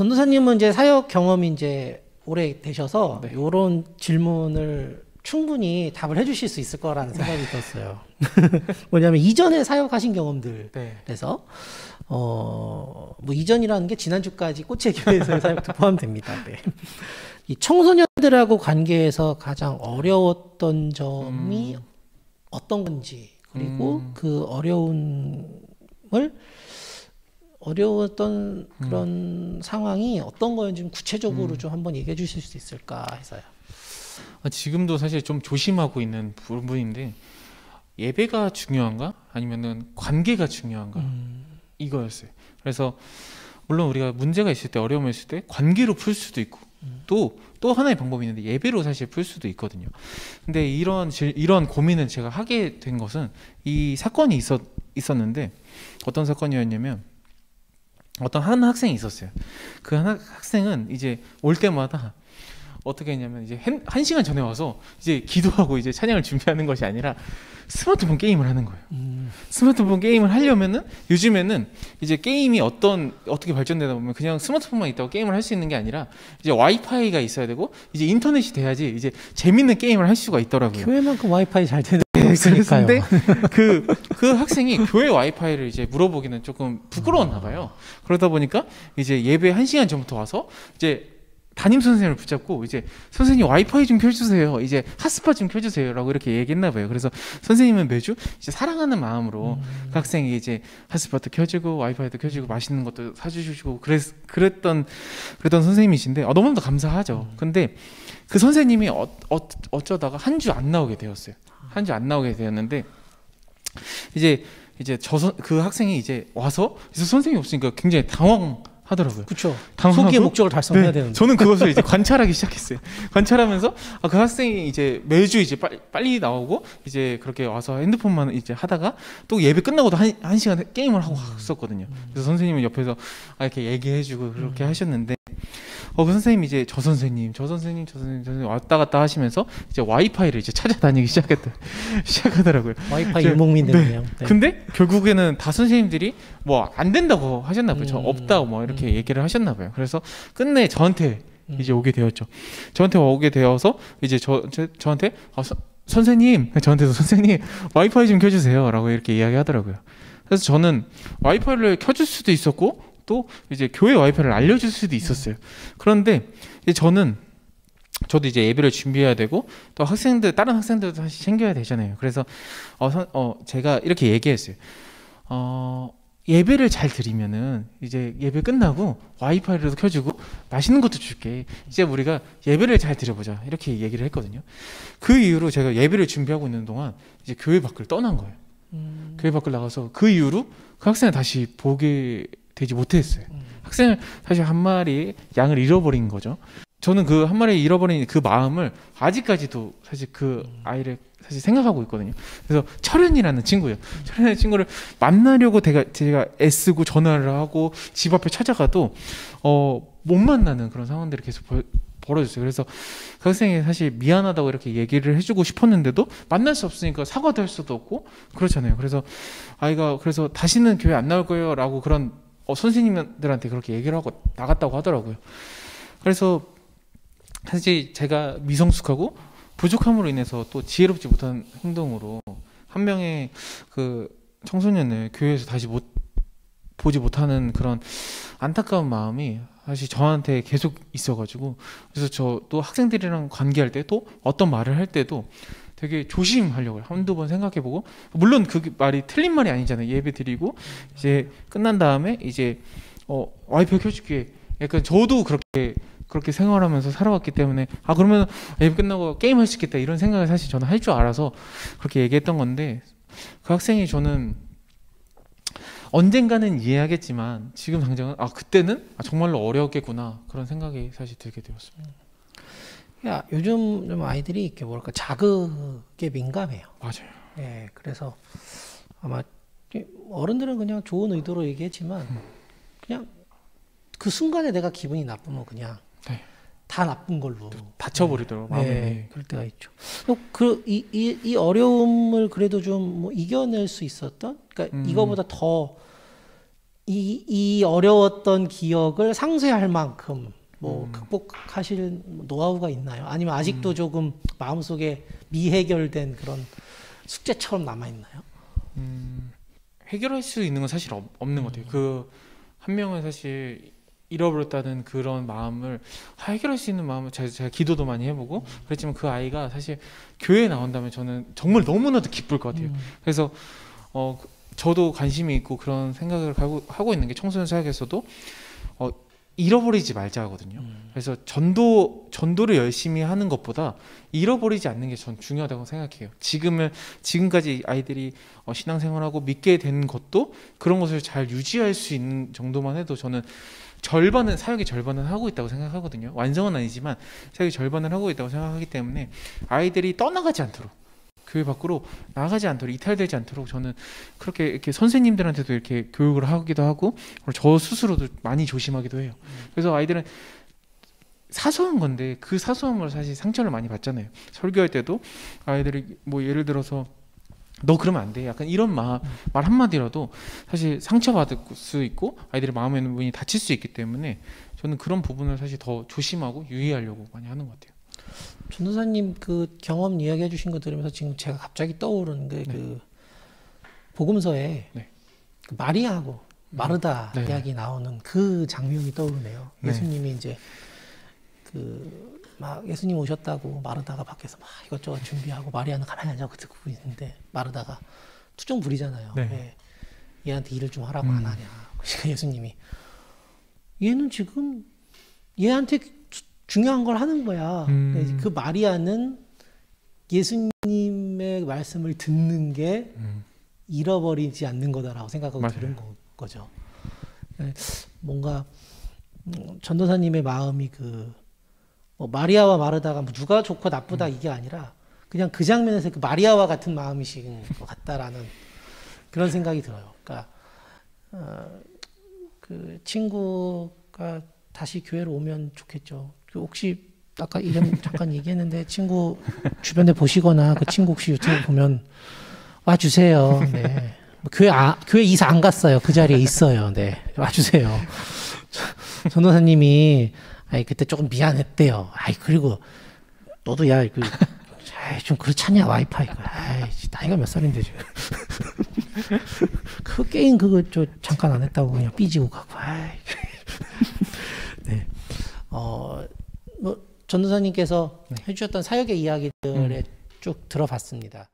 전도사님은 이제 사역 경험이 이제 오래 되셔서 네. 이런 질문을 충분히 답을 해주실 수 있을 거라는 생각이 들었어요. 뭐냐면 이전에 사역하신 경험들에서 뭐 이전이라는 게 지난주까지 꽃의 교회에서의 사역도 포함됩니다. 네. 이 청소년들하고 관계에서 가장 어려웠던 점이 어떤 건지, 그리고 그 어려웠던 그런 상황이 어떤 거였는지 좀 구체적으로 좀 한번 얘기해 주실 수 있을까 해서요. 지금도 사실 좀 조심하고 있는 부분인데, 예배가 중요한가? 아니면은 관계가 중요한가? 이거였어요. 그래서 물론 우리가 문제가 있을 때, 어려움이 있을 때 관계로 풀 수도 있고, 또 하나의 방법이 있는데 예배로 사실 풀 수도 있거든요. 근데 이런 고민을 제가 하게 된 것은, 이 사건이 있었는데, 어떤 사건이었냐면, 어떤 한 학생이 있었어요. 그 한 학생은 이제 올 때마다 어떻게 했냐면, 이제 1시간 전에 와서 이제 기도하고 이제 찬양을 준비하는 것이 아니라 스마트폰 게임을 하는 거예요. 스마트폰 게임을 하려면은, 요즘에는 이제 게임이 어떻게 발전되다 보면 그냥 스마트폰만 있다고 게임을 할 수 있는 게 아니라 이제 와이파이가 있어야 되고, 이제 인터넷이 돼야지 이제 재밌는 게임을 할 수가 있더라고요. 교회만큼 와이파이 잘 되는 그런데 그 학생이 교회 와이파이를 이제 물어보기는 조금 부끄러웠나 봐요. 그러다 보니까 이제 예배 1시간 전부터 와서 이제 담임 선생님을 붙잡고, 이제 선생님 와이파이 좀 켜주세요, 이제 핫스팟 좀 켜주세요라고 이렇게 얘기했나 봐요. 그래서 선생님은 매주 이제 사랑하는 마음으로 그 학생이 이제 핫스팟도 켜주고 와이파이도 켜주고 맛있는 것도 사주시고 그랬던 선생님이신데, 너무나도 감사하죠. 근데 그 선생님이 어쩌다가 한 주 안 나오게 되었어요. 한 주 안 나오게 되었는데, 이제 그 학생이 이제 와서, 그래서 선생님이 없으니까 굉장히 당황하더라고요. 그렇죠. 소기의 목적을 달성해야 되는데. 저는 그것을 이제 관찰하기 시작했어요. 관찰하면서 그 학생이 이제 매주 이제 빨리 나오고, 이제 그렇게 와서 핸드폰만 이제 하다가 또 예배 끝나고도 한 시간 게임을 하고 갔었거든요. 그래서 선생님은 옆에서 이렇게 얘기해주고 그렇게 하셨는데, 그 선생님이 이제 저 선생님 왔다 갔다 하시면서 이제 와이파이를 이제 찾아다니기 시작하더라고요. 와이파이 유목민 되네요. 네. 근데 결국에는 다 선생님들이 뭐 안 된다고 하셨나 봐요. 없다고 뭐 이렇게 얘기를 하셨나 봐요. 그래서 끝내 저한테 이제 오게 되었죠. 저한테 오게 되어서 이제 저한테 선생님, 저한테도 선생님 와이파이 좀 켜주세요라고 이렇게 이야기하더라고요. 그래서 저는 와이파이를 켜줄 수도 있었고, 또 이제 교회 와이파이를 알려줄 수도 있었어요. 그런데 이제 저도 이제 예배를 준비해야 되고, 또 다른 학생들도 사실 챙겨야 되잖아요. 그래서 제가 이렇게 얘기했어요. 예배를 잘 드리면은 이제 예배 끝나고 와이파이라도 켜주고 맛있는 것도 줄게. 이제 우리가 예배를 잘 드려보자, 이렇게 얘기를 했거든요. 그 이후로 제가 예배를 준비하고 있는 동안 이제 교회 밖을 떠난 거예요. 교회 밖을 나가서 그 이후로 그 학생을 다시 보게 되지 못했어요. 학생을 사실 한 마리 양을 잃어버린 거죠. 저는 그 한 마리 잃어버린 그 마음을 아직까지도 사실 그 아이를 사실 생각하고 있거든요. 그래서 철현이라는 친구예요. 철현이라는 친구를 만나려고 제가 애쓰고 전화를 하고 집 앞에 찾아가도 못 만나는 그런 상황들이 계속 벌어졌어요. 그래서 그 학생이 사실 미안하다고 이렇게 얘기를 해주고 싶었는데도 만날 수 없으니까 사과도 할 수도 없고 그렇잖아요. 그래서 아이가 그래서 다시는 교회 안 나올 거예요 라고 그런 선생님들한테 그렇게 얘기를 하고 나갔다고 하더라고요. 그래서 사실 제가 미성숙하고 부족함으로 인해서 또 지혜롭지 못한 행동으로 한 명의 그 청소년을 교회에서 다시 보지 못하는 그런 안타까운 마음이 사실 저한테 계속 있어가지고, 그래서 저도 학생들이랑 관계할 때도 어떤 말을 할 때도 되게 조심하려고요. 한두 번 생각해보고, 물론 그 말이 틀린 말이 아니잖아요. 예배 드리고 이제 끝난 다음에 이제 와이파이 켜줄게, 약간 저도 그렇게 생활하면서 살아왔기 때문에 그러면 예배 끝나고 게임할 수 있겠다, 이런 생각을 사실 저는 할 줄 알아서 그렇게 얘기했던 건데, 그 학생이 저는 언젠가는 이해하겠지만 지금 당장은 그때는 정말로 어려웠겠구나, 그런 생각이 사실 들게 되었습니다. 요즘 좀 아이들이 이렇게 뭐랄까 자극에 민감해요. 맞아요. 네, 그래서 아마 어른들은 그냥 좋은 의도로 얘기했지만 그냥 그 순간에 내가 기분이 나쁘면 그냥 다 나쁜 걸로 다쳐버리더라고요. 마음에. 그럴 때가 있죠. 이 어려움을 그래도 좀 뭐 이겨낼 수 있었던, 그러니까 이거보다 더 이 어려웠던 기억을 상쇄할 만큼 뭐 극복하실 노하우가 있나요? 아니면 아직도 조금 마음속에 미해결된 그런 숙제처럼 남아 있나요? 해결할 수 있는 건 사실 없는 것 같아요. 그 한 명은 사실 잃어버렸다는 그런 마음을 해결할 수 있는 마음을 제가 기도도 많이 해보고 그랬지만 그 아이가 사실 교회에 나온다면 저는 정말 너무나도 기쁠 것 같아요. 그래서 저도 관심이 있고 그런 생각을 하고 있는 게 청소년 사역에서도 잃어버리지 말자 하거든요. 그래서 전도를 열심히 하는 것보다 잃어버리지 않는 게 전 중요하다고 생각해요. 지금까지 아이들이 신앙생활하고 믿게 된 것도 그런 것을 잘 유지할 수 있는 정도만 해도 저는 사역의 절반은 하고 있다고 생각하거든요. 완성은 아니지만 사역의 절반을 하고 있다고 생각하기 때문에 아이들이 떠나가지 않도록, 교회 밖으로 나가지 않도록, 이탈되지 않도록 저는 그렇게 이렇게 선생님들한테도 이렇게 교육을 하기도 하고 저 스스로도 많이 조심하기도 해요. 그래서 아이들은 사소한 건데 그 사소한 걸 사실 상처를 많이 받잖아요. 설교할 때도 아이들이 뭐 예를 들어서 너 그러면 안 돼, 약간 이런 말 한마디라도 사실 상처받을 수 있고 아이들의 마음의 문이 닫힐 수 있기 때문에 저는 그런 부분을 사실 더 조심하고 유의하려고 많이 하는 것 같아요. 전도사님 그 경험 이야기해 주신 거 들으면서 지금 제가 갑자기 떠오르는 게 그 복음서에 그 마리아하고 마르다 이야기 나오는 그 장면이 떠오르네요. 예수님이 이제 막 예수님 오셨다고 마르다가 밖에서 막 이것저것 준비하고 마리아는 가만히 앉아서 듣고 있는데 마르다가 투정 부리잖아요. 왜 얘한테 일을 좀 하라고 안 하냐. 그러니까 예수님이 얘는 지금 얘한테 중요한 걸 하는 거야. 그 마리아는 예수님의 말씀을 듣는 게 잃어버리지 않는 거다라고 생각하고 들은 거죠. 뭔가 전도사님의 마음이 뭐 마리아와 마르다가 뭐 누가 좋고 나쁘다 이게 아니라 그냥 그 장면에서 그 마리아와 같은 마음이신 것 같다라는 그런 생각이 들어요. 그러니까 그 친구가 다시 교회로 오면 좋겠죠. 혹시 아까 이름 잠깐 얘기했는데 친구 주변에 보시거나 그 친구 혹시 유튜브 보면 와주세요. 네. 교회 이사 안 갔어요. 그 자리에 있어요. 네. 와주세요. 전도사님이 그때 조금 미안했대요. 그리고 너도 좀 그렇잖냐 와이파이가. 나이가 몇 살인데 지금. 그 게임 그거 잠깐 안 했다고 그냥 삐지고 가고. 네. 뭐 전도사님께서 해주셨던 사역의 이야기들에 쭉 들어봤습니다.